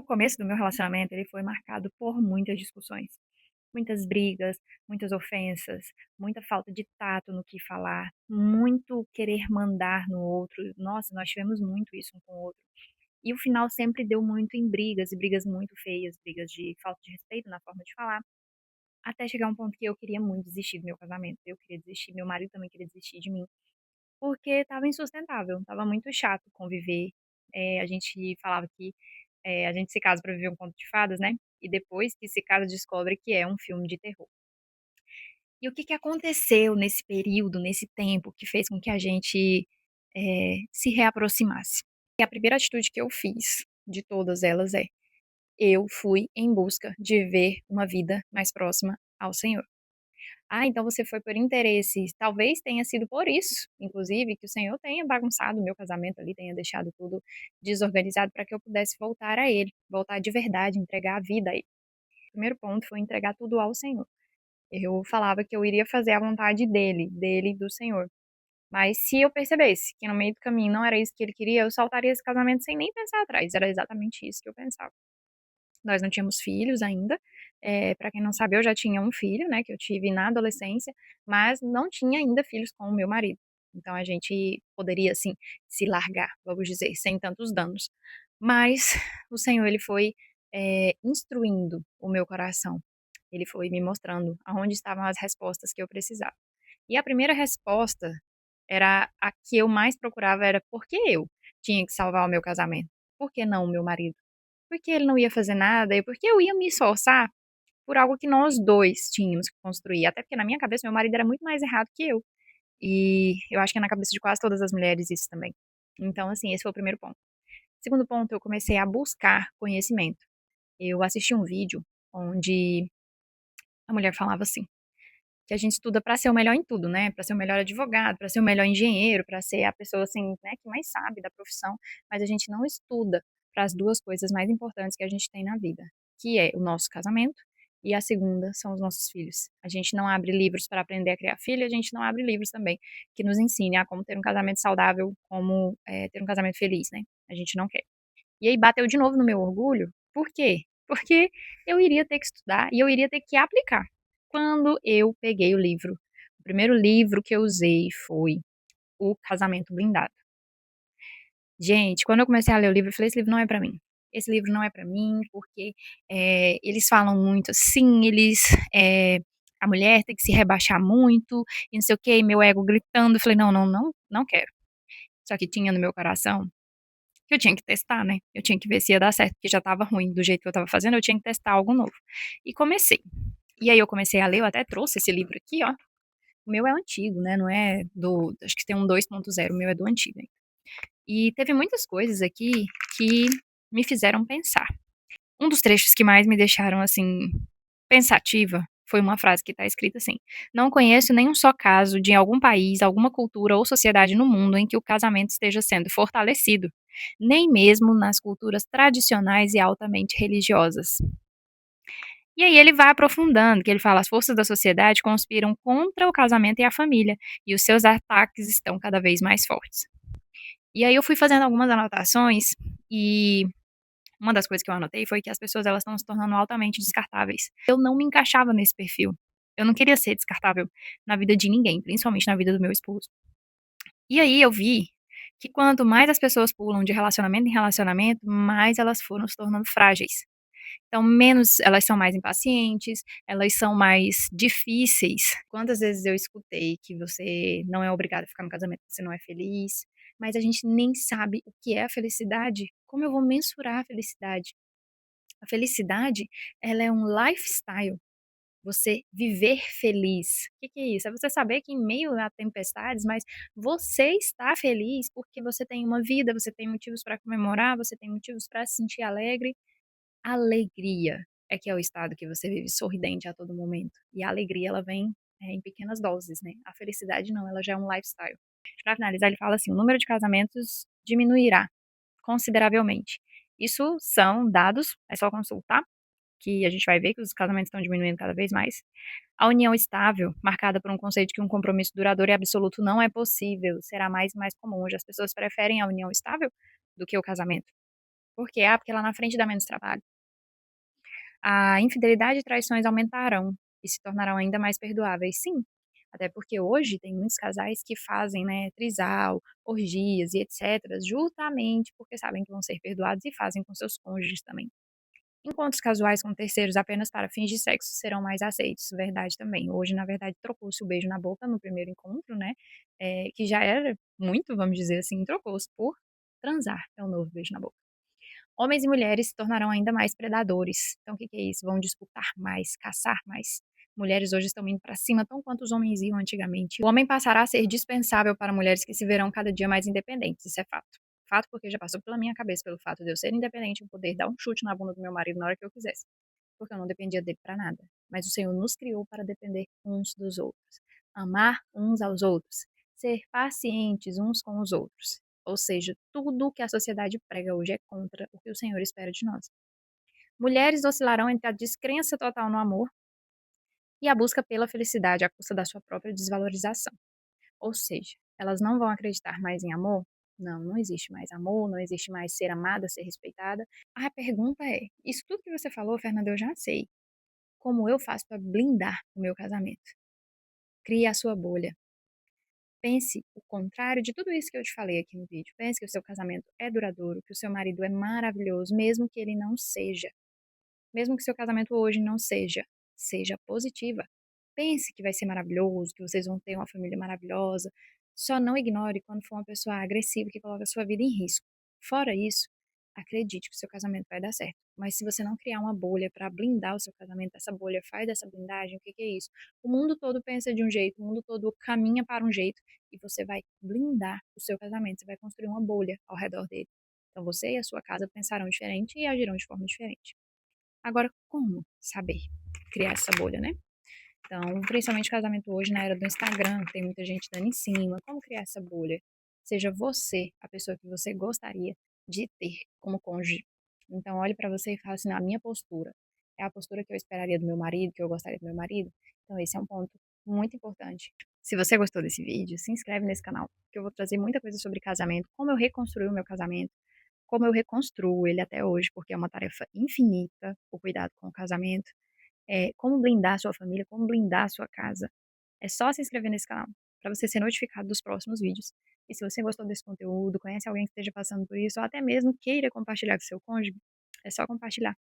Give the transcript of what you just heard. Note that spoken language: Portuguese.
começo do meu relacionamento, ele foi marcado por muitas discussões, muitas brigas, muitas ofensas, muita falta de tato no que falar, muito querer mandar no outro. Nossa, nós tivemos muito isso um com o outro. E o final sempre deu muito em brigas, e brigas muito feias, brigas de falta de respeito na forma de falar, até chegar um ponto que eu queria muito desistir do meu casamento. Eu queria desistir, meu marido também queria desistir de mim, porque estava insustentável, estava muito chato conviver. A gente falava que a gente se casa para viver um conto de fadas, né, e depois que se casa descobre que é um filme de terror. E o que que aconteceu nesse período, nesse tempo, que fez com que a gente, se reaproximasse? E a primeira atitude que eu fiz, de todas elas, eu fui em busca de ver uma vida mais próxima ao Senhor. Ah, então você foi por interesse. Talvez tenha sido por isso, inclusive, que o Senhor tenha bagunçado o meu casamento ali, tenha deixado tudo desorganizado para que eu pudesse voltar a Ele, voltar de verdade, entregar a vida a Ele. O primeiro ponto foi entregar tudo ao Senhor. Eu falava que eu iria fazer a vontade dele, do Senhor. Mas se eu percebesse que no meio do caminho não era isso que Ele queria, eu saltaria esse casamento sem nem pensar atrás. Era exatamente isso que eu pensava. Nós não tínhamos filhos ainda. Pra quem não sabe, eu já tinha um filho, né, que eu tive na adolescência, mas não tinha ainda filhos com o meu marido. Então a gente poderia, assim, se largar, vamos dizer, sem tantos danos. Mas o Senhor, ele foi, instruindo o meu coração. Ele foi me mostrando aonde estavam as respostas que eu precisava. E a primeira resposta era a que eu mais procurava, era: "Por que eu tinha que salvar o meu casamento? Por que não o meu marido?" Porque ele não ia fazer nada e porque eu ia me esforçar por algo que nós 2 tínhamos que construir, até porque na minha cabeça meu marido era muito mais errado que eu, e eu acho que é na cabeça de quase todas as mulheres isso também. Então, assim, esse foi o primeiro ponto. Segundo ponto, eu comecei a buscar conhecimento. Eu assisti um vídeo onde a mulher falava assim, que a gente estuda para ser o melhor em tudo, né, para ser o melhor advogado, para ser o melhor engenheiro, para ser a pessoa, assim, né, que mais sabe da profissão, mas a gente não estuda para as 2 coisas mais importantes que a gente tem na vida, que é o nosso casamento e a segunda são os nossos filhos. A gente não abre livros para aprender a criar filho, a gente não abre livros também que nos ensine a como ter um casamento saudável, como, ter um casamento feliz, né, a gente não quer. E aí bateu de novo no meu orgulho, por quê? Porque eu iria ter que estudar e eu iria ter que aplicar. Quando eu peguei o livro, o primeiro livro que eu usei foi O Casamento Blindado. Gente, quando eu comecei a ler o livro, eu falei: "Esse livro não é pra mim. Esse livro não é pra mim, porque, eles falam muito assim, a mulher tem que se rebaixar muito e não sei o quê", e meu ego gritando, eu falei: "Não, não, não, não quero". Só que tinha no meu coração que eu tinha que testar, né, eu tinha que ver se ia dar certo, porque já estava ruim do jeito que eu estava fazendo, eu tinha que testar algo novo. E comecei. E aí eu comecei a ler, eu até trouxe esse livro aqui, ó. O meu é antigo, né, não é do, acho que tem um 2.0, o meu é do antigo ainda. E teve muitas coisas aqui que me fizeram pensar. Um dos trechos que mais me deixaram, assim, pensativa, foi uma frase que está escrita assim: "Não conheço nenhum só caso de algum país, alguma cultura ou sociedade no mundo em que o casamento esteja sendo fortalecido, nem mesmo nas culturas tradicionais e altamente religiosas." E aí ele vai aprofundando, que ele fala: "As forças da sociedade conspiram contra o casamento e a família, e os seus ataques estão cada vez mais fortes." E aí eu fui fazendo algumas anotações, e uma das coisas que eu anotei foi que as pessoas, elas estão se tornando altamente descartáveis. Eu não me encaixava nesse perfil. Eu não queria ser descartável na vida de ninguém, principalmente na vida do meu esposo. E aí eu vi que quanto mais as pessoas pulam de relacionamento em relacionamento, mais elas foram se tornando frágeis. Então, menos elas são mais impacientes, elas são mais difíceis. Quantas vezes eu escutei que você não é obrigado a ficar no casamento, você não é feliz, mas a gente nem sabe o que é a felicidade. Como eu vou mensurar a felicidade? A felicidade, ela é um lifestyle. Você viver feliz. O que que é isso? É você saber que em meio a tempestades, mas você está feliz porque você tem uma vida, você tem motivos para comemorar, você tem motivos para se sentir alegre. Alegria é que é o estado que você vive sorridente a todo momento. E a alegria, ela vem, em pequenas doses, né. A felicidade não, ela já é um lifestyle. Pra finalizar, ele fala assim: "O número de casamentos diminuirá consideravelmente." Isso são dados, é só consultar, que a gente vai ver que os casamentos estão diminuindo cada vez mais. A união estável, marcada por um conceito de que um compromisso duradouro e absoluto não é possível, será mais e mais comum. Hoje as pessoas preferem a união estável do que o casamento. Por quê? Porque lá na frente dá menos trabalho. A infidelidade e traições aumentarão e se tornarão ainda mais perdoáveis, sim. Até porque hoje tem muitos casais que fazem, né, trisal, orgias e etcétera, justamente porque sabem que vão ser perdoados e fazem com seus cônjuges também. Encontros casuais com terceiros apenas para fins de sexo serão mais aceitos, verdade também. Hoje, na verdade, trocou-se o beijo na boca no primeiro encontro, né, que já era muito, vamos dizer assim, trocou-se por transar, é o novo beijo na boca. Homens e mulheres se tornarão ainda mais predadores. Então, o que que é isso? Vão disputar mais, caçar mais. Mulheres hoje estão indo para cima tão quanto os homens iam antigamente. O homem passará a ser dispensável para mulheres que se verão cada dia mais independentes, isso é fato. Fato porque já passou pela minha cabeça pelo fato de eu ser independente, eu poder dar um chute na bunda do meu marido na hora que eu quisesse, porque eu não dependia dele para nada. Mas o Senhor nos criou para depender uns dos outros, amar uns aos outros, ser pacientes uns com os outros. Ou seja, tudo que a sociedade prega hoje é contra o que o Senhor espera de nós. Mulheres oscilarão entre a descrença total no amor e a busca pela felicidade à custa da sua própria desvalorização. Ou seja, elas não vão acreditar mais em amor? Não, não existe mais amor, não existe mais ser amada, ser respeitada. A pergunta é: isso tudo que você falou, Fernanda, eu já sei. Como eu faço para blindar o meu casamento? Crie a sua bolha. Pense o contrário de tudo isso que eu te falei aqui no vídeo. Pense que o seu casamento é duradouro, que o seu marido é maravilhoso, mesmo que ele não seja. Mesmo que seu casamento hoje não seja, seja positiva. Pense que vai ser maravilhoso, que vocês vão ter uma família maravilhosa. Só não ignore quando for uma pessoa agressiva que coloca a sua vida em risco. Fora isso, acredite que o seu casamento vai dar certo. Mas se você não criar uma bolha para blindar o seu casamento, essa bolha faz dessa blindagem, o que que é isso? O mundo todo pensa de um jeito, o mundo todo caminha para um jeito e você vai blindar o seu casamento, você vai construir uma bolha ao redor dele. Então você e a sua casa pensarão diferente e agirão de forma diferente. Agora, como saber criar essa bolha, né? Então, principalmente casamento hoje na era do Instagram, tem muita gente dando em cima. Como criar essa bolha? Seja você a pessoa que você gostaria de ter como cônjuge. Então, olhe para você e fale assim: a minha postura é a postura que eu esperaria do meu marido, que eu gostaria do meu marido. Então, esse é um ponto muito importante. Se você gostou desse vídeo, se inscreve nesse canal, que eu vou trazer muita coisa sobre casamento, como eu reconstruí o meu casamento, como eu reconstruo ele até hoje, porque é uma tarefa infinita, o cuidado com o casamento, como blindar a sua família, como blindar a sua casa. É só se inscrever nesse canal, para você ser notificado dos próximos vídeos. E se você gostou desse conteúdo, conhece alguém que esteja passando por isso, ou até mesmo queira compartilhar com seu cônjuge, é só compartilhar.